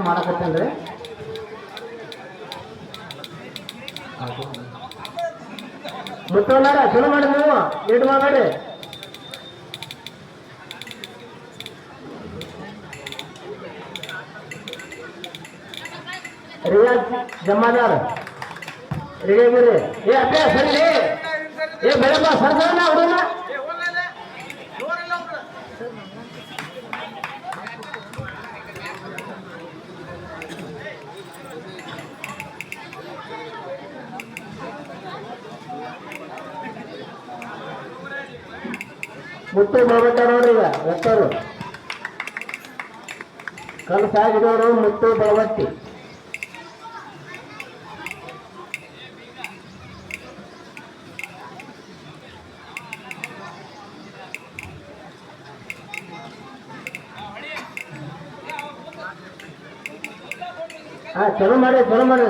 ಮಾಡಕತ್ತೇನ್ರಿ ಮುತ್ತವಲ್ಲಾರ ಚಲೋ ಮಾಡಿ ನೀವು ಲೇಟ್ ಮಾಡಬೇಡಿ ರಿಯಾಜ್ ಜಮಾದಾರ್ ರೆಡಿಯಾಗಿರಿ ಏ ಅಪ್ಪ ಸರಿ ಏ ಬೆಳಪ್ಪ ಸರ್ಸೋಣ ಹುಡುಗ ಮುತ್ತು ಬಳಬಟ್ಟ ನೋಡ್ರಿ ಈಗ ಎತ್ತರು ಕಲ್ಸಾಗಿದವರು ಮುತ್ತು ಬಳಬಟ್ಟಿ ಹಾ ಚಲೋ ಮಾಡಿ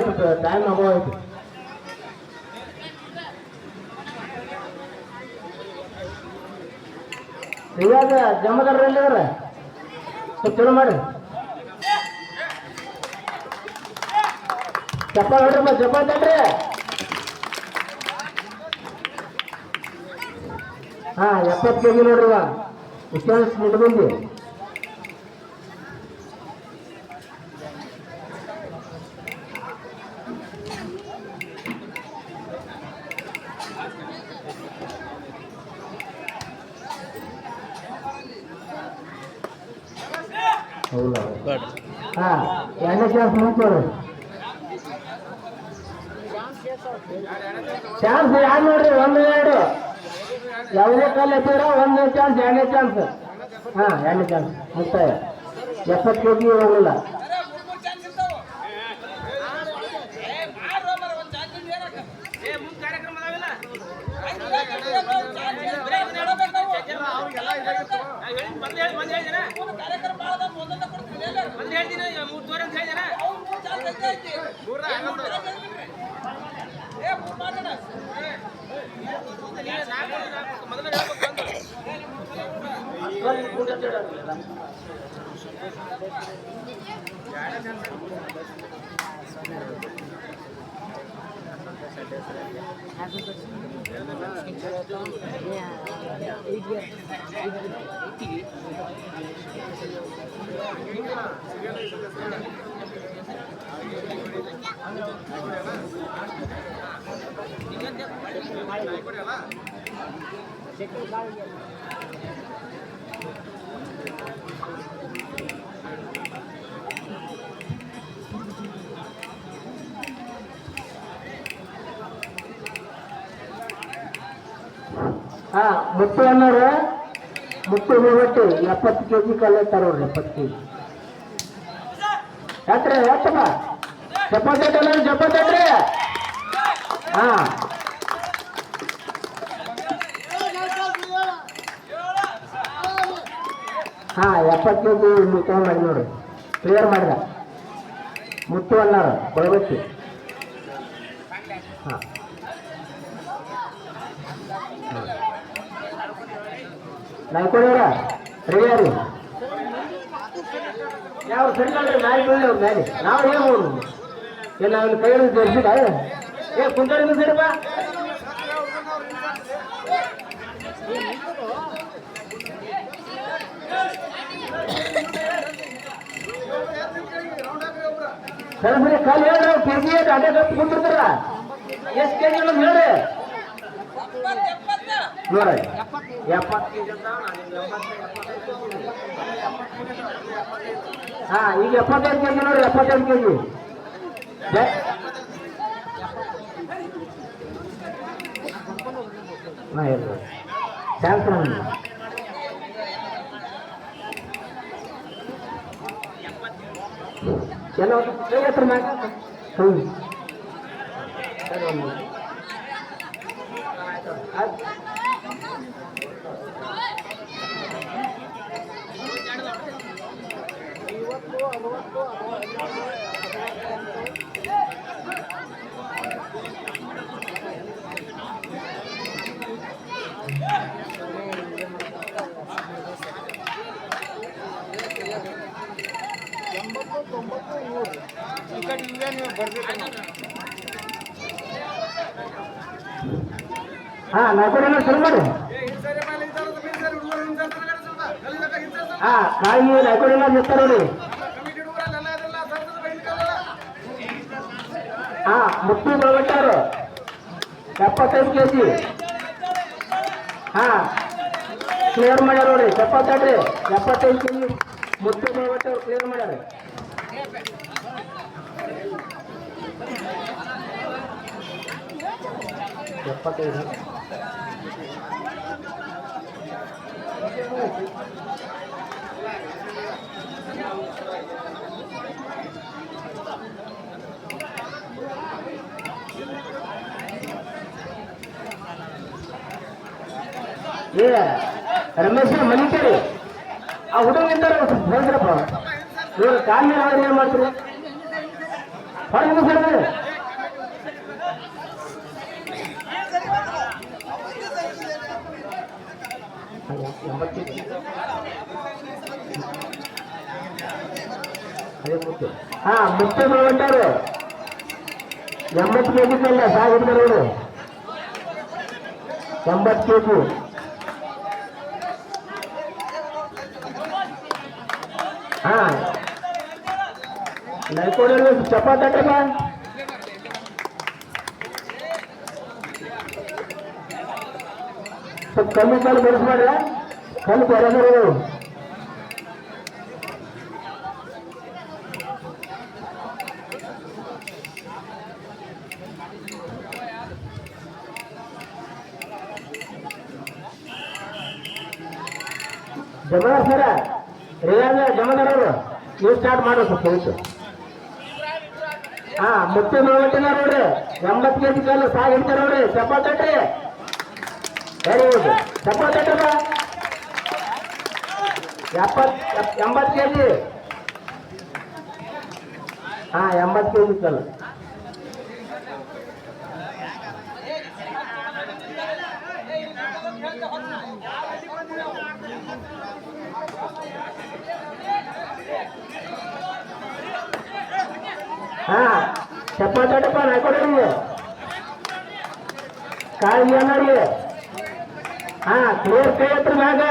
ಸ್ವಲ್ಪ ಟೈಮ್ ಆಗೋಯ್ತು ಇವಾಗ ಜಮದಾರಲ್ಲಿ ಅವ್ರ ಸ್ವಲ್ಪ ಚಲೋ ಮಾಡಿ ಚಪ್ಪ ನೋಡ್ರಪ್ಪ ಚಪ್ಪ ತಡ್ರಿ ಹಾ 70 kg ನೋಡ್ರಿ ಇಷ್ಟೊಂದು ಮುಟ್ಬಂದಿ ಹಾ ಎರಡನೇ ಚಾನ್ಸ್ ಮುಂಚೆ ಚಾನ್ಸ್ ಯಾರು ನೋಡ್ರಿ 1 2 ಯಾವುದೇ ಕಾಲ ಎತ್ತಿದ್ರ 1ನೇ ಚಾನ್ಸ್ 2ನೇ ಚಾನ್ಸ್ ಹಾ 2ನೇ ಚಾನ್ಸ್ ಮುಕ್ತಾಯ 70 kg ಹೋಗಲ್ಲ ಹಾ ಮುತ್ತು ಅನ್ನೋರು ಮುತ್ತು ಹೋಗ್ಬಿಟ್ಟು 70 kg ಕಲ್ಲೆತ್ತಾರ ನೋಡ್ರಿ 70 kg ಯಾತ್ರೆ ಯಾತಪ್ಪ ಚಪ್ಪತ್ತೈತ್ರಿ ಹಾ ಹಾ 70 kg ಮುತ್ತು ಮಾಡಿ ನೋಡ್ರಿ ಕ್ಲಿಯರ್ ಮಾಡಿದ ಮುತ್ತು ಅನ್ನಾರ ಬಳಬಟ್ಟಿ ಹಾ ನಾಯ್ಕೊಳವ್ರ ರೆಡಿಯಾರಿ ಯಾವ ಸರಿ ನೋಡ್ರಿ ಮ್ಯಾಲೆ ಬೀಳ್ರಿ ಅವ್ರ ಮ್ಯಾಲೆ ನಾವು ಏನು ಮಾಡೋದು ಎಲ್ಲ ಅವ್ನ ಕೈ ಹಿಡಿದು ಜರ್ಸಿದ ಏ ಕುಂತಾಡಿದ ಸರಿಪಾ ಸರಿ ಸರಿ ಕಾಲು ಹೇಳ್ರಿ ಅವ್ರು ಕೆಜಿ ಅಡ್ಡ ಕಪ್ಪು ಕುಂತಿರ್ತಾರ ಎಷ್ಟು ಕೆಜಿ ಅನ್ನೋದು ಹೇಳ್ರಿ ನೋಡ್ರಿ 70 ಹಾ ಈಗ 75 kg ನೋಡ್ರಿ 75 kg ಹಾ ಹೇಳ್ರಿ ಚಾನ್ಸ್ ಎಲ್ಲ ಹತ್ರ ಮ್ಯಾಗ ಹಾ ನಾಲ್ಕು ಶುರು ಮಾಡಿ ಹಾ ಕಾಯಿ ನಾಲ್ಕು ನಿಂತಾರ ನೋಡಿ ಹಾ ಮುಟ್ಟಿ ಬಿಟ್ಟಾರು 75 kg ಹಾ ಕ್ಲಿಯರ್ ಮಾಡ್ಯಾರ ನೋಡಿ 75 kg ಮುಟ್ಟಿ ಬಿಟ್ಟವ್ರು ಕ್ಲಿಯರ್ ಮಾಡ್ಯಾರ ಏ ರಮೇಶ್ ಮನಿಕೇರಿ ಆ ಹುಡುಗ ನಿಂತಾರ ಬಂದ್ರಪ್ಪ ಇವ್ರು ಕಾಲ್ ಮೇಲೆ ಆದ್ರೆ ಏನ್ ಮಾಡ್ತೀರಿ ಹೊರಗೆ ಸರ್ ಹಾ ಮುತ್ತೆ ಹೊಂಟಾರು 80 kg ಅಲ್ಲ ಸಾಗಿರ್ತಾರೆ ಅವರು 80 kg ಹಾ ನೈಕೋಡಲ್ಲಿ ಚಪಾತಿ ಬಾ ಸ್ವಲ್ಪ ಕಮ್ಮಿ ಕಾಲು ಬೆಳೆಸ್ಮಾಡ್ರ ಕಲ್ಲು ಬರೋದು ಜಮದಾರ್ ಸರ ರಿಯಾಜ ಜಮದಾರವರು ನೀವು ಸ್ಟಾರ್ಟ್ ಮಾಡೋ ಸ್ವಲ್ಪ ಹಾ ಮುತ್ತೆ ನೋಡ್ಬಿಟ್ಟಿನ ನೋಡ್ರಿ 80 kg ಕಾಲು ಸಾಗಿ ಹಿಡ್ತಾರ ನೋಡ್ರಿ ಚಪಾತಿ ವೆರಿ ಗುಡ್ ಚಪಾತಿ ಬಾ 80 kg ಹಾ 80 kg ಕಾಲು ಹಾ ಚಪ್ಪ ನಾಯ್ಕೊಡ್ರಿ ಕಾಳಿಗೆ ನೋಡಿ ಹಾ ಕ್ಲಿಯರ್ ಕೈ ಹತ್ರ ಮ್ಯಾಗ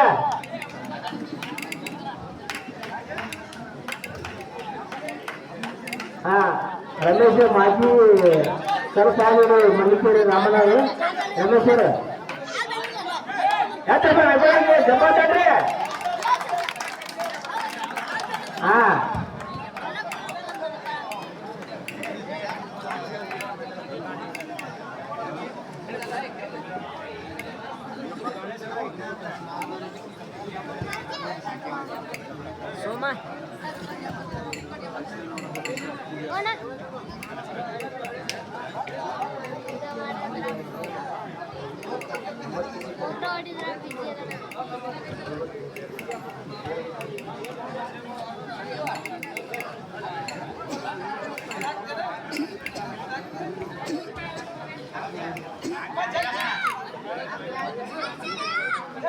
ಹಾ ರಮೇಶ್ ಮಾಜಿ ಸರಸಾಗಿ ಮಲ್ಲಿಕೇರಿ ರಾಮನಾಥ್ ರಮೇಶ್ವರ ಯಾತ್ರ ಜಪ್ಪಾಟ್ರಿ ಹಾ Soma. Mana?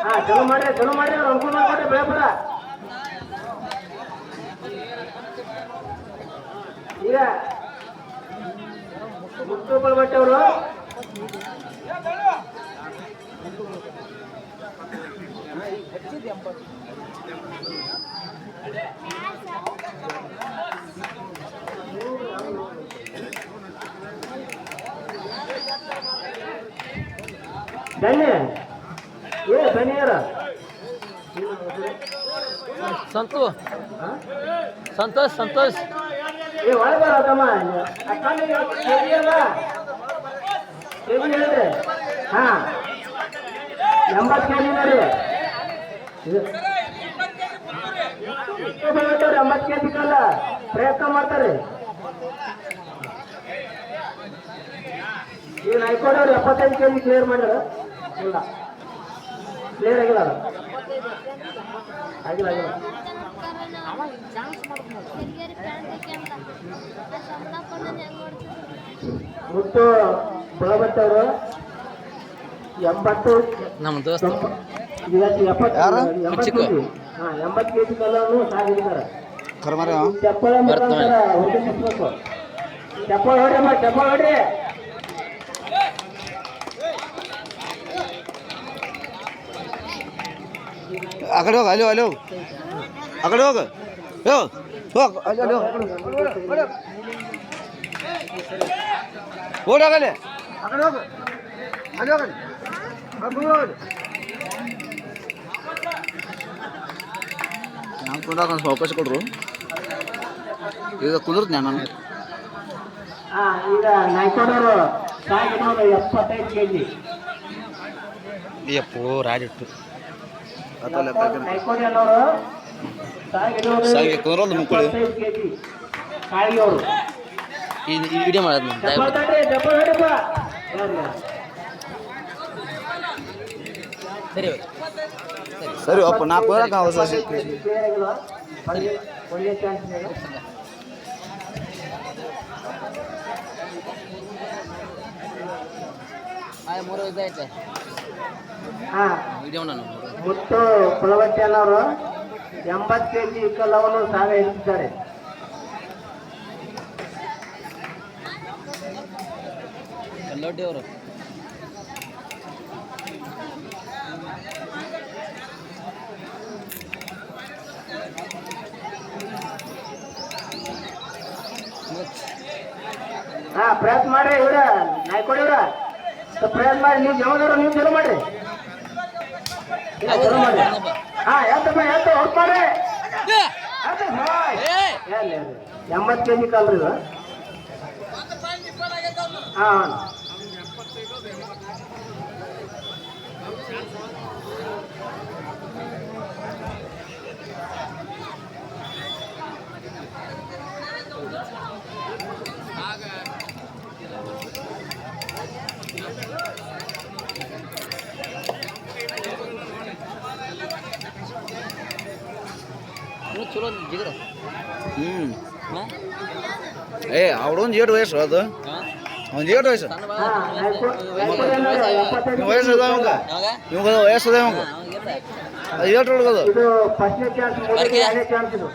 ಹಾ ಚಲೋ ಮಾಡ್ರಿ ಅನುಕೂಲ ಮಾಡ್ಕೊಟ್ರೆ ಬೆಳಪುರ ಈಗ ಮುತ್ತುಗಳು ಬಟ್ಟೆವರು ಬನ್ನಿ ಬನ್ನಿಯರ ಸಂತೋಷ್ ಏ ಒಳ ಬರತ್ತಮ್ಮ ಹಾ 80 kg ನೋಡಿ 80 kg ಕಲ್ಲ ಪ್ರಯತ್ನ ಮಾಡ್ತಾರೆ ಈಗ ನಾಯ್ಕೊಂಡವ್ರು 75 kg ಕ್ಲಿಯರ್ ಮಾಡ್ಯಾರ ಇಲ್ಲ ಕ್ಲಿಯರ್ ಆಗಿಲ್ಲ ಮುತ್ತು ಬಳಬಟ್ಟವರು 80 ನಮ್ಮ ದೋಸ್ತ 80 kg ಕಲ್ಲನ್ನು ಸಾಗಿದ್ದಾರೆ ಚಪ್ಪಳ ಮುಖಾಂತರ ಹೊರಗೆ ಚಪ್ಪಲ್ ಹೊಡ್ರಮ್ಮ ಚಪ್ಪಲ್ ಹೊಡ್ರಿ. ಆ ಕಡೆ ಹೋಗ ಅಲ್ಲಿ ಅಲ್ಲಿ ಹೋಗು ಆ ಕಡೆ ಹೋಗು ಹೋಗ ಅಲ್ಲಿ ಅಲ್ಲಿ ಓಡಾಗಲೆ ಆ ಕಡೆ ಹೋಗು ಅಲ್ಲಿ ಹೋಗಲಿ ನಾನು ಕುಂದಾಗ ಒಂದು ಅವಕಾಶ ಕೊಡ್ರು ಈಗ ಕುದುರ್ತೀನಿ ನಾನು. ಈಗ ನಾಯ್ಕೋಡವರು ಸಾಗಿನವರು 75 kg. ಅಯ್ಯಪ್ಪೋ ರಾಜಿಟ್ಟು ನಾಯ್ಕೋಡಿ ಅನ್ನೋರು ಸಾಗಿ ಕುಂದ್ರೊಂದು ಮುಕ್ಕಳಿ 75 kg. ಕಾಳಿಯವರು ಈ ವಿಡಿಯೋ ಮಾಡೋದು ಚಪ್ಪಲ್ ತಡ್ರಿ ಚಪ್ಪಲ್ ಹೊಡಿಪ್ಪ. ಸರಿ ಸರಿ ಅಪ್ಪ ನಾ ಕುಂದ್ರಕ್ಕೆ ಅವಕಾಶ ಒಳ್ಳೆ ಚಾನ್ಸ್ ಇದೆ. ಮೂರು ಇದಾಯ್ತು ಹಾ ವಿಡಿಯೋ ನಾನು ಮುತ್ತು ಕುಲವಟ್ಟಿ ಅನ್ನೋರು 80 kg ಕಲ್ಲವನ್ನು ಸಾಗ ಇರಿಸಿದ್ದಾರೆ. ಕಲ್ಲೊಡ್ಡಿ ಅವರು ಹಾ ಪ್ರಯತ್ನ ಮಾಡ್ರಿ ಇವ್ರ ನಾಯ್ಕೊಡಿ ಇವ್ರ ಪ್ರಯತ್ನ ಮಾಡಿ. ನೀವು ಜವಾಬ್ದಾರ ನೀವು ಚಲೋ ಮಾಡ್ರಿ. ಚಲೋ ಮಾಡ್ರಿ. ಹಾ ಎತ್ತಪ್ಪ ಎತ್ತ ಹೊತ್ತು ಮಾಡ್ರಿ. 80 kg ಕಲ್ರಿ ಇದು. ಹಾ ಚಲೋ ಜಿಗರ ಅವಡೊಂದು ಏಟು ವಯಸ್ಸು ಅದು ಒಂದು ಏಟು ವಯಸ್ಸು ವಯಸ್ಸು ಅದ ಇವಾಗ ಇವಾಗ ವಯಸ್ಸು ಅದ ಇವಾಗ ಅದು ಏಟು ಹುಡುಗದು ಇದು ಫಸ್ಟ್ನೇ ಚಾನ್ಸ್, ಎರಡನೇ ಚಾನ್ಸ್ ಇದು.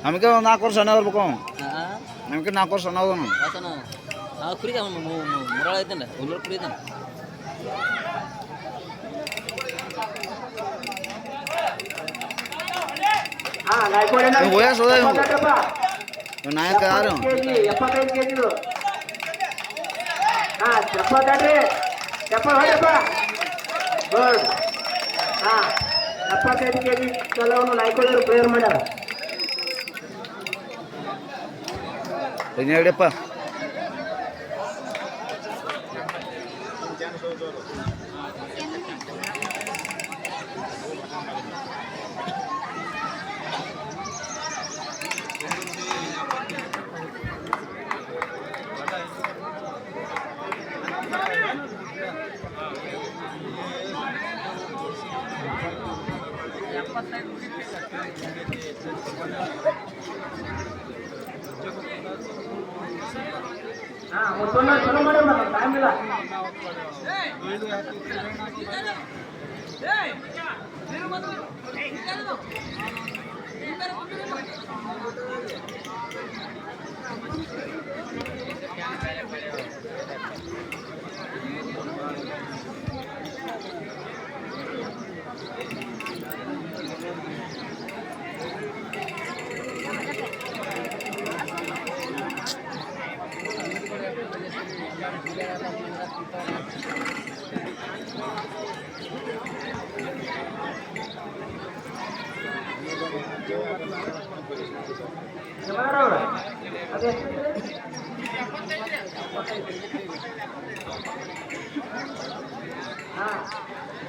ನಮಗೆ ಒಂದು 4 ವರ್ಷ ಸಣ್ಣ ಇರ್ಬೇಕು ಅವ ನಮಗೆ 4 ವರ್ಷ ಸಣ್ಣ ಅದ ನಾವು ಕುರಿದ ಮುರಾಳ ಐತೇನ ಹುಲ್ಲೂರು ಕುರಿತಾನ ಹಾ ನಾಯ್ಕೋಡಿ ವಯಸ್ಸು ಅದ ಇವಾಗ ನಾಯಕ ಯಾರು 75 kg ಇದು. ಹಾ ಚಪ್ಪಲ್ ತಡ್ರಿ ಚಪ್ಪಲ್ ಹೊಡಪ್ಪ. ಗುಡ್. ಹಾ 75 kg ಕಲ್ಲವನ್ನು ನಾಯ್ಕೋಡಿಯವರು ಪ್ಲೇಯರ್ ಮಾಡ್ಯಾರ. ಹೇಳಿಯಪ್ಪ ಹಾ ಮುತ್ತಣ್ಣ ಚಲೋ ಮಾಡ್ಯಾರ ಟೈಮ್ ಇಲ್ಲ.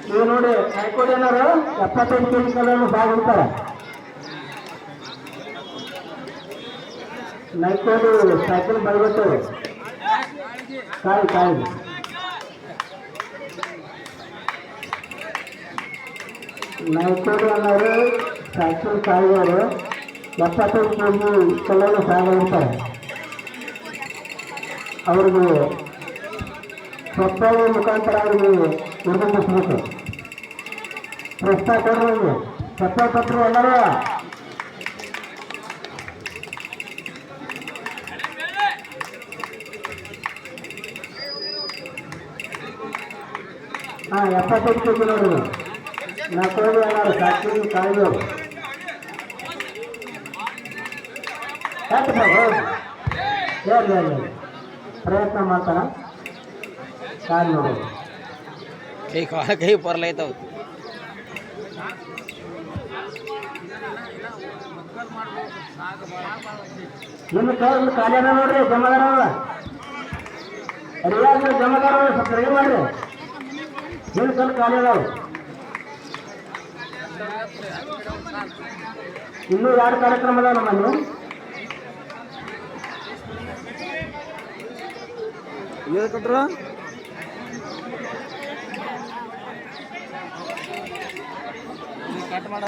ನೀವು ನೋಡಿ ನಾಯ್ಕೋಡಿ ಅನ್ನೋರು 75 kg ಕಲ್ಲನ್ನು ಬಾಗಿಡ್ತಾರೆ. ನಾಯ್ಕೋಡಿ ಸೈಕಲ್ ಬರಬೇಕು ಕಾಯಿ ಕಾಯಿ. ನಾಯ್ಕೋಡಿ ಅನ್ನೋರು ಸೈಕಲ್ ಕಾಯಿಯವರು 75 kg ಕಲ್ಲನ್ನು ಸಾಗಿಡ್ತಾರೆ. ಅವ್ರಿಗೆ ಸ್ವಪ್ನ ಮುಖಾಂತರ ಅವ್ರಿಗೆ ಹುಡುಗಿಸ್ಬೇಕು. ಪ್ರಶ್ನೆ ಕೊಡ್ರಿ ಸ್ವಪ್ನ ಕೊಟ್ಟರು ಎಲ್ಲರೂ ಹಾಂ 75 ಕೆ ಜಿ ನೋಡಿರಿ ನಾ ಕೋಳಿ ಅಲ್ಲ ಸಾಕಿ ಕಾಯ್ದು ಯಾಕೆ ಹೇಳಿ ಪ್ರಯತ್ನ ಮಾಡ್ತಾನ ಕಾಲು ನೋಡೋದು ಕೈ ಪರ್ಲೈತಾವ ನಿಮ್ಮ ಕೈಯಲ್ಲಿ ಖಾಲಿ ಅದ ನೋಡ್ರಿ ಜಮಾದಾರ ರಿಯಾಜ್ ಜಮಾದಾರ ಸ್ವಲ್ಪ ರೆಡಿ ಮಾಡ್ರಿ ನಿಮ್ಮ ಕೈಲಿ ಖಾಲಿ ಅದಾವ ಇನ್ನೂ 2 ಕಾರ್ಯಕ್ರಮ ಅದಾವ ನಮ್ಮಲ್ಲಿ ಏನು ಕೊಟ್ರ ಕಟ್ ಮಾಡ